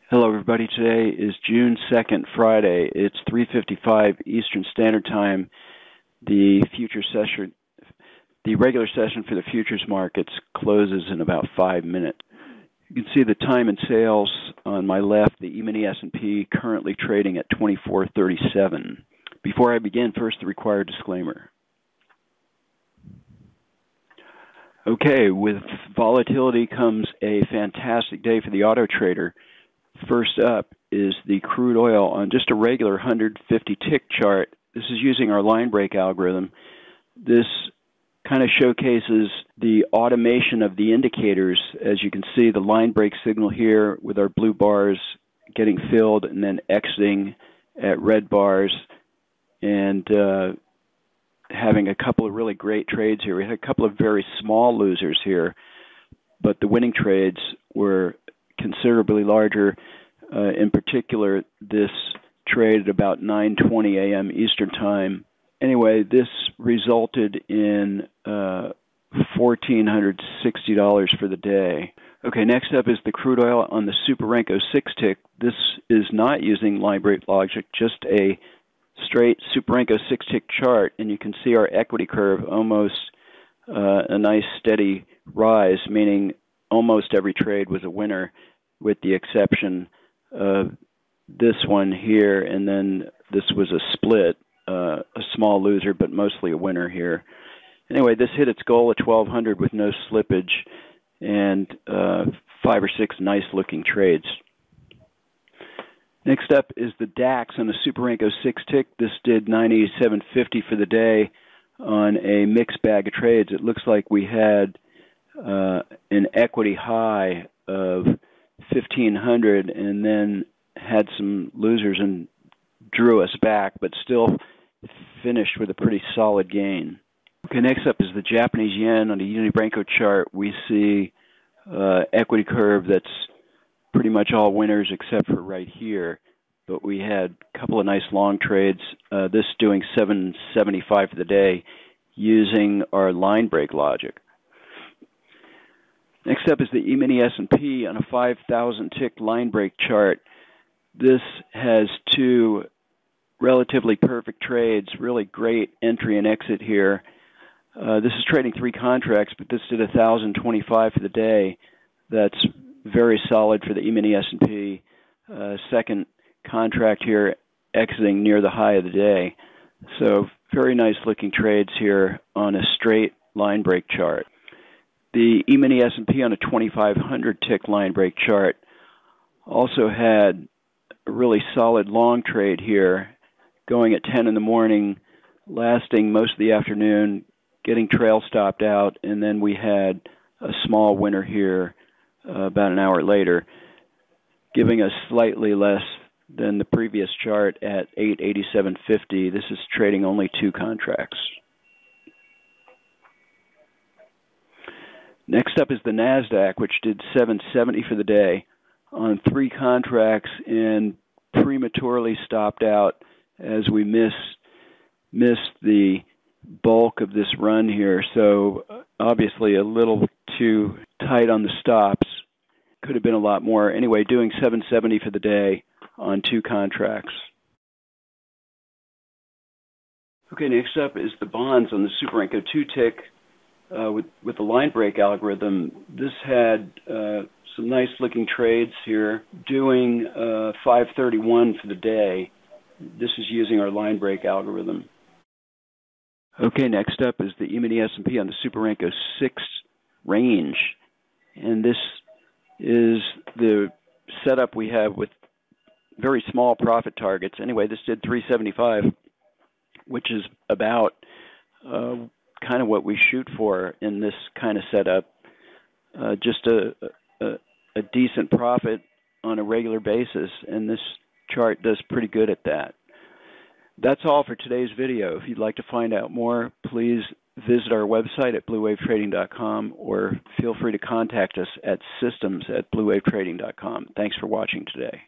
Hello everybody, today is June 2nd, Friday. It's 3:55 Eastern Standard Time. The regular session for the futures markets closes in about 5 minutes. You can see the time and sales on my left, the E-mini S&P currently trading at 24.37. Before I begin, first the required disclaimer. Okay, with volatility comes a fantastic day for the auto trader. First up is the crude oil on just a regular 150 tick chart. This is using our line break algorithm. This kind of showcases the automation of the indicators. As you can see, the line break signal here with our blue bars getting filled and then exiting at red bars, and having a couple of really great trades here. We had a couple of very small losers here, but the winning trades were considerably larger. In particular, this trade at about 9:20 a.m. Eastern Time. Anyway, this resulted in $1,460 for the day. Okay, next up is the crude oil on the Super Renko 6 tick. This is not using line break logic, just a straight Super Renko 6 tick chart, and you can see our equity curve almost a nice steady rise, meaning almost every trade was a winner, with the exception of this one here, and then this was a split, a small loser, but mostly a winner here. Anyway, this hit its goal at 1200 with no slippage, and 5 or 6 nice-looking trades. Next up is the DAX on the Super Renko 6 tick. This did 987.50 for the day on a mixed bag of trades. It looks like we had an equity high of 1,500 and then had some losers and drew us back, but still finished with a pretty solid gain. Okay, next up is the Japanese yen on the Uni Renko chart. We see equity curve that's pretty much all winners except for right here, but we had a couple of nice long trades. This doing 775 for the day using our line break logic. Next up is the E-mini S&P on a 5,000 tick line break chart. This has 2 relatively perfect trades, really great entry and exit here. This is trading 3 contracts, but this did 1,025 for the day. That's very solid for the E-mini S&P. Second contract here exiting near the high of the day. So very nice looking trades here on a straight line break chart. The E-mini S&P on a 2,500 tick line break chart also had a really solid long trade here, going at 10 in the morning, lasting most of the afternoon, getting trail stopped out, and then we had a small winner here about an hour later, giving us slightly less than the previous chart at 887.50. This is trading only 2 contracts. Next up is the Nasdaq, which did 770 for the day on 3 contracts and prematurely stopped out as we missed the bulk of this run here. So obviously a little too tight on the stops. Could have been a lot more. Anyway, doing 770 for the day on 2 contracts. Okay, next up is the bonds on the Super Renko 2 tick. With the line break algorithm, this had some nice looking trades here, doing 531 for the day. This is using our line break algorithm. Okay, next up is the E-mini S&P on the Super Renko 6 range, and this is the setup we have with very small profit targets. Anyway, this did 375, which is about kind of what we shoot for in this kind of setup. Just a decent profit on a regular basis, and this chart does pretty good at that. That's all for today's video. If you'd like to find out more, please visit our website at bluewavetrading.com or feel free to contact us at systems@bluewavetrading.com. Thanks for watching today.